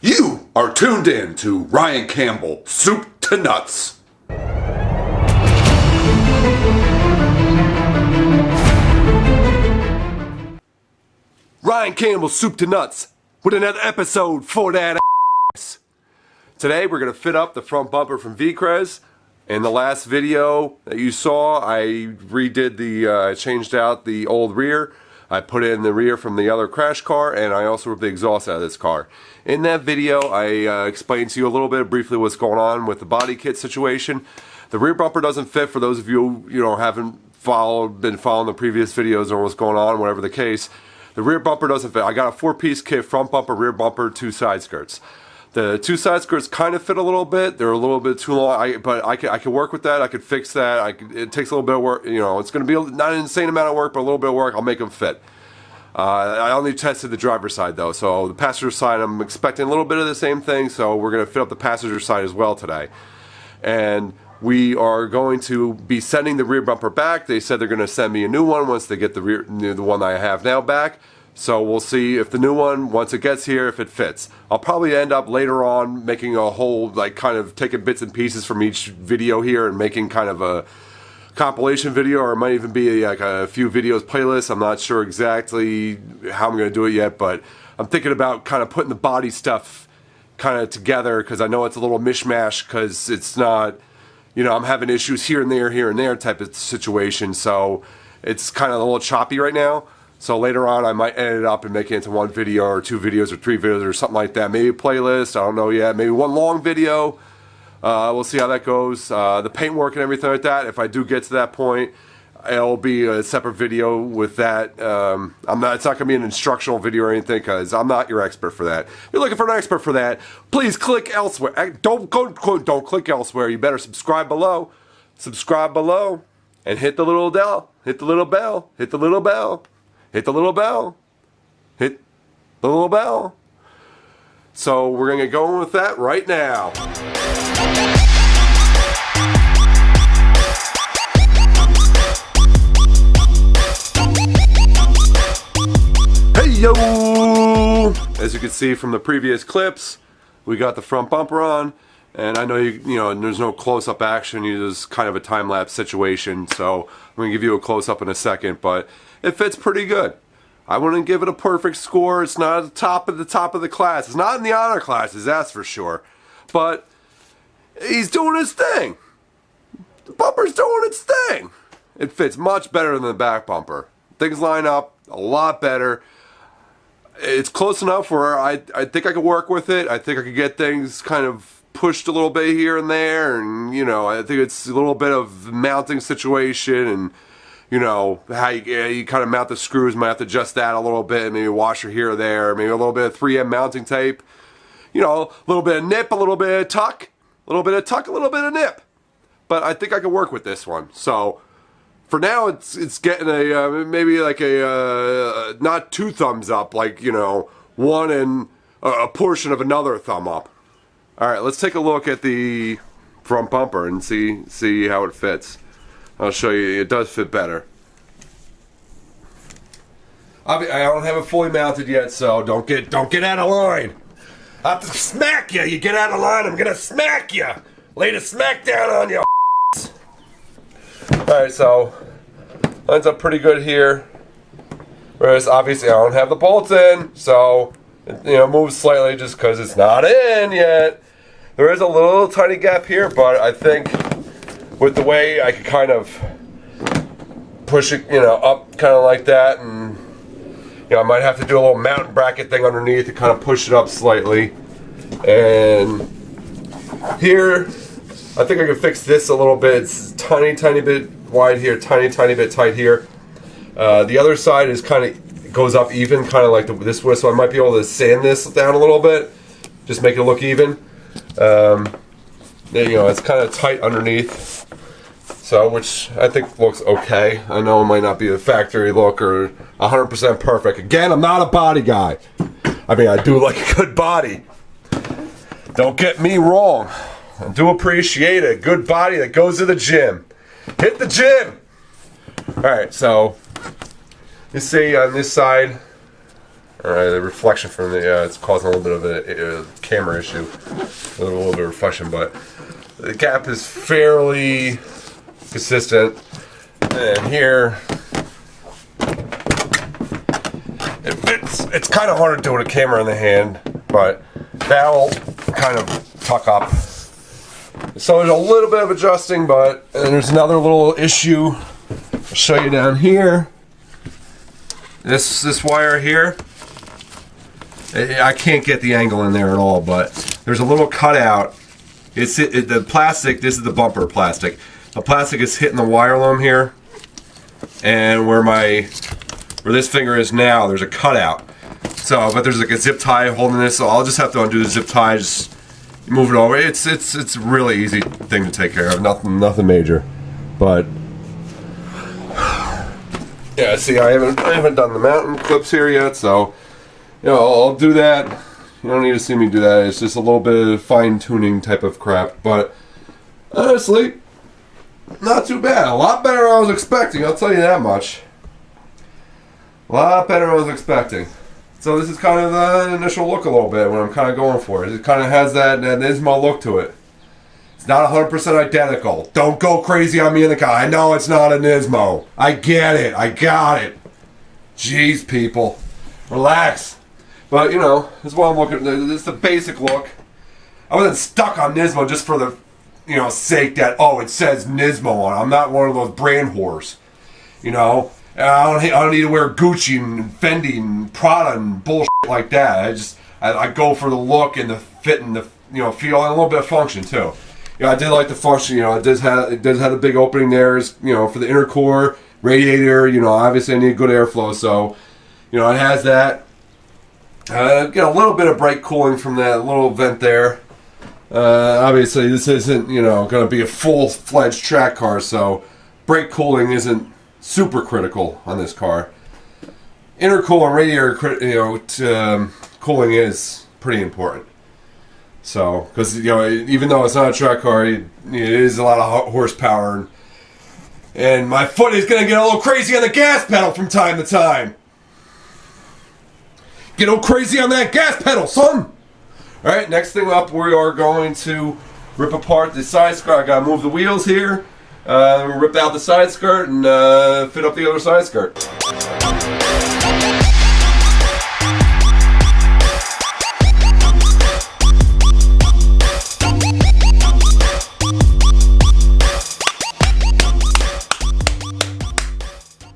You are tuned in to Ryan Campbell, Soup to Nuts. Ryan Campbell, Soup to Nuts, with another episode for that ass. Today we're going to fit up the front bumper from Vicrez. In the last video that you saw, I changed out the old rear. I put in the rear from the other crash car, and I also ripped the exhaust out of this car. In that video, I explained to you a little bit briefly what's going on with the body kit situation. The rear bumper doesn't fit. For those of you haven't been following the previous videos or what's going on, whatever the case, the rear bumper doesn't fit. I got a 4-piece kit: front bumper, rear bumper, 2 side skirts. The 2 side skirts kind of fit a little bit. They're a little bit too long, but I can work with that. I could fix that. It takes a little bit of work. It's going to be not an insane amount of work, but a little bit of work. I'll make them fit. I only tested the driver's side though, so the passenger side I'm expecting a little bit of the same thing. So we're going to fit up the passenger side as well today, and we are going to be sending the rear bumper back. They said they're going to send me a new one once they get the one that I have now back. So we'll see if the new one, once it gets here, if it fits. I'll probably end up later on making a whole, kind of taking bits and pieces from each video here and making kind of a compilation video, or it might even be like a few videos playlist. I'm not sure exactly how I'm going to do it yet, but I'm thinking about kind of putting the body stuff kind of together, because I know it's a little mishmash, because it's not, I'm having issues here and there type of situation, so it's kind of a little choppy right now. So later on, I might edit it up and make it into one video or 2 videos or 3 videos or something like that. Maybe a playlist, I don't know yet. Maybe one long video. We'll see how that goes. The paintwork and everything like that, if I do get to that point, it'll be a separate video with that. It's not going to be an instructional video or anything, because I'm not your expert for that. If you're looking for an expert for that, please click elsewhere. Don't click elsewhere. You better subscribe below. Subscribe below and hit the little bell. Hit the little bell. Hit the little bell. Hit the little bell. Hit the little bell. So we're going to get going with that right now. Hey yo! As you can see from the previous clips, we got the front bumper on. And I know there's no close-up action. It's kind of a time-lapse situation. So I'm going to give you a close-up in a second, but it fits pretty good. I wouldn't give it a perfect score. It's not at the top of the class. It's not in the honor classes, that's for sure. But he's doing his thing. The bumper's doing its thing. It fits much better than the back bumper. Things line up a lot better. It's close enough where I think I could work with it. I think I could get things kind of pushed a little bit here and there, and I think it's a little bit of mounting situation, and how you kind of mount the screws. Might have to adjust that a little bit, maybe a washer here or there, maybe a little bit of 3M mounting tape, a little bit of nip, a little bit of tuck, a little bit of tuck, a little bit of nip. But I think I can work with this one. So for now, it's getting a maybe like a not 2 thumbs up, like one and a portion of another thumb up. All right, let's take a look at the front bumper and see how it fits. I'll show you. It does fit better. I don't have it fully mounted yet, so don't get out of line. I have to smack you. You get out of line, I'm gonna smack you. Lay the smack down on you. All right, so lines up pretty good here. Whereas obviously I don't have the bolts in, so it moves slightly just because it's not in yet. There is a little tiny gap here, but I think with the way I could kind of push it, up kind of like that, and I might have to do a little mounting bracket thing underneath to kind of push it up slightly. And here, I think I can fix this a little bit. It's tiny bit wide here, tiny bit tight here. The other side is kind of goes up even, kind of like this way, so I might be able to sand this down a little bit, just make it look even. It's kind of tight underneath, so which I think looks okay. I know it might not be a factory look or 100% perfect. Again, I'm not a body guy. I mean, I do like a good body. Don't get me wrong. I do appreciate a good body that goes to the gym. Hit the gym! Alright, so you see on this side, Alright, the reflection from the, it's causing a little bit of a camera issue. A little bit of reflection, but the gap is fairly consistent. And here, it's kind of hard to do with a camera in the hand, but that'll kind of tuck up. So there's a little bit of adjusting, but and there's another little issue. I'll show you down here. This wire here, I can't get the angle in there at all, but there's a little cutout. The plastic, this is the bumper plastic. The plastic is hitting the wire loom here, and where this finger is now, there's a cutout. So, but there's like a zip tie holding this, so I'll just have to undo the zip tie, just move it over. It's a really easy thing to take care of. Nothing major, but yeah. See, I haven't done the mounting clips here yet, so you know I'll do that. You don't need to see me do that. It's just a little bit of fine tuning type of crap, but honestly, not too bad. A lot better than I was expecting. I'll tell you that much. A lot better than I was expecting. So this is kind of the initial look a little bit, what I'm kind of going for. It kind of has that Nismo look to it. It's not 100% identical. Don't go crazy on me in the car. I know it's not a Nismo. I get it. I got it. Jeez, people. Relax. But, you know, this is what I'm looking at. This is the basic look. I wasn't stuck on Nismo just for the, you know, sake that, oh, it says Nismo on it. I'm not one of those brand whores. You know? I don't need to wear Gucci and Fendi and Prada and bullshit like that. I go for the look and the fit and the feel and a little bit of function too. You know, I did like the function. You know, it does have a big opening there. You know, for the intercooler radiator. You know, obviously I need good airflow, so you know it has that. Get a little bit of brake cooling from that little vent there. Obviously, this isn't going to be a full-fledged track car, so brake cooling isn't super critical on this car. Intercooler and radiator, cooling is pretty important. So, because even though it's not a track car, it is a lot of horsepower, and my foot is gonna get a little crazy on the gas pedal from time to time. Get a little crazy on that gas pedal, son. All right, next thing up, we are going to rip apart the side skirt. I gotta move the wheels here. Rip out the side skirt and fit up the other side skirt.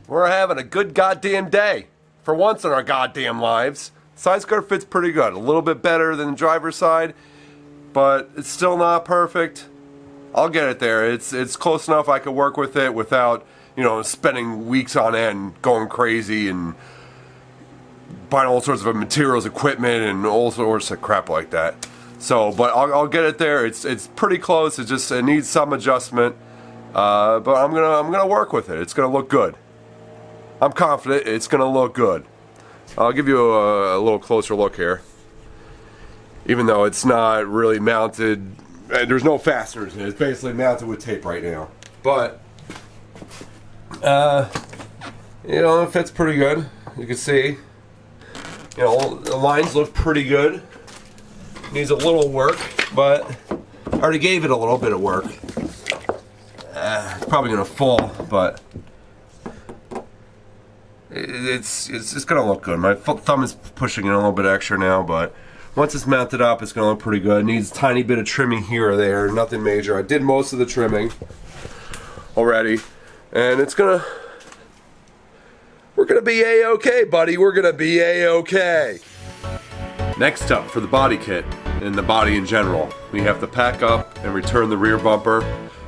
We're having a good goddamn day. For once in our goddamn lives. Side skirt fits pretty good. A little bit better than the driver's side, but it's still not perfect. I'll get it there. It's close enough I could work with it without, spending weeks on end going crazy and buying all sorts of materials, equipment, and all sorts of crap like that. So, but I'll get it there. It's pretty close. It needs some adjustment. But I'm gonna work with it. It's gonna look good. I'm confident it's gonna look good. I'll give you a little closer look here. Even though it's not really mounted. There's no fasteners in it. It's basically mounted with tape right now. But, it fits pretty good. You can see, the lines look pretty good. Needs a little work, but I already gave it a little bit of work. It's probably gonna fall, but it's gonna look good. My thumb is pushing it a little bit extra now, but once it's mounted up, it's going to look pretty good. It needs a tiny bit of trimming here or there, nothing major. I did most of the trimming already, and we're going to be A-okay, buddy. We're going to be A-okay. Next up for the body kit and the body in general, we have to pack up and return the rear bumper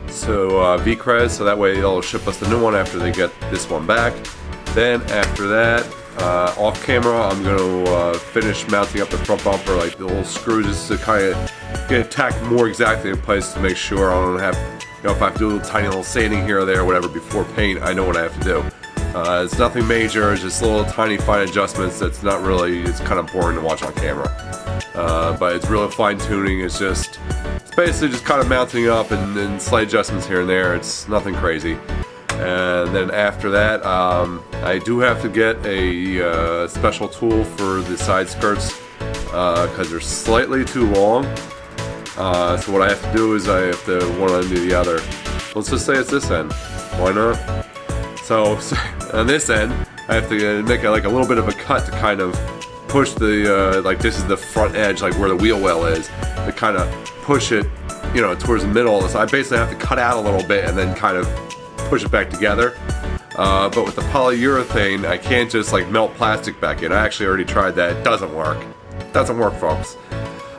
to Vicrez, so that way they'll ship us the new one after they get this one back. Then after that, off camera, I'm going to finish mounting up the front bumper, like the little screws, just to kind of get it tacked more exactly in place to make sure I don't have, if I have to do a little tiny little sanding here or there or whatever before paint, I know what I have to do. It's nothing major, it's just little tiny fine adjustments that's not really, it's kind of boring to watch on camera. But it's really fine tuning, it's basically just kind of mounting up and slight adjustments here and there, it's nothing crazy. And then after that, I do have to get a special tool for the side skirts because they're slightly too long. So what I have to do is I have to one end to the other. Let's just say it's this end. Why not? So on this end, I have to make like a little bit of a cut to kind of push the like this is the front edge, like where the wheel well is, to kind of push it, you know, towards the middle. So I basically have to cut out a little bit and then kind of push it back together. But with the polyurethane, I can't just like melt plastic back in. I actually already tried that. It doesn't work. It doesn't work, folks.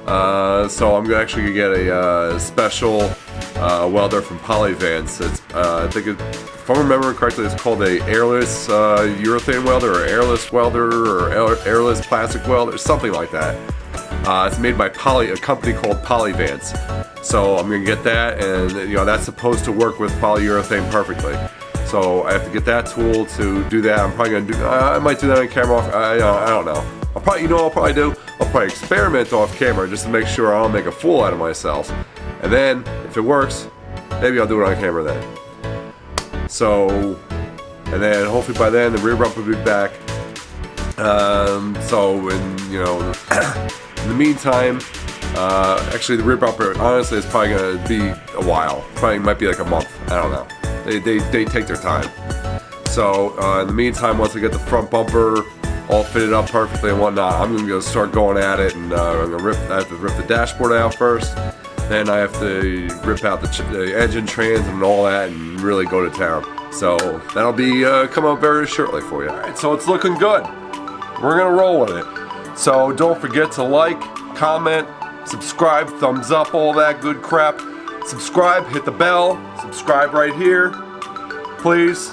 So I'm actually gonna get a special welder from Polyvance. It's I think if I'm remembering correctly, it's called a airless urethane welder, or airless welder, or airless plastic welder, something like that. It's made by a company called Polyvance. So I'm gonna get that, and you know that's supposed to work with polyurethane perfectly. So I have to get that tool to do that. I'm probably gonna do. I might do that on camera. I don't know. I'll probably, you know, what I'll probably do. I'll probably experiment off camera just to make sure I don't make a fool out of myself. And then, if it works, maybe I'll do it on camera then. So, and then hopefully by then the rear bumper will be back. So, and you know, in the meantime, actually the rear bumper, honestly, is probably gonna be a while. Probably might be like a month. I don't know. They take their time. So, in the meantime, once I get the front bumper all fitted up perfectly and whatnot, I'm gonna go start going at it, and I have to rip the dashboard out first. Then I have to rip out the engine trans and all that, and really go to town. So that'll be coming up very shortly for you. All right, so it's looking good. We're gonna roll with it. So don't forget to like, comment, subscribe, thumbs up, all that good crap. Subscribe, hit the bell, subscribe right here. Please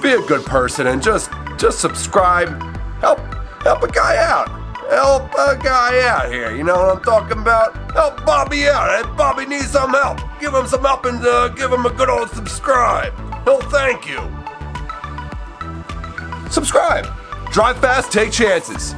be a good person and just subscribe. Help a guy out. Help a guy out here. You know what I'm talking about? Help Bobby out. If Bobby needs some help, give him some help and give him a good old subscribe. He'll thank you. Subscribe. Drive fast, take chances.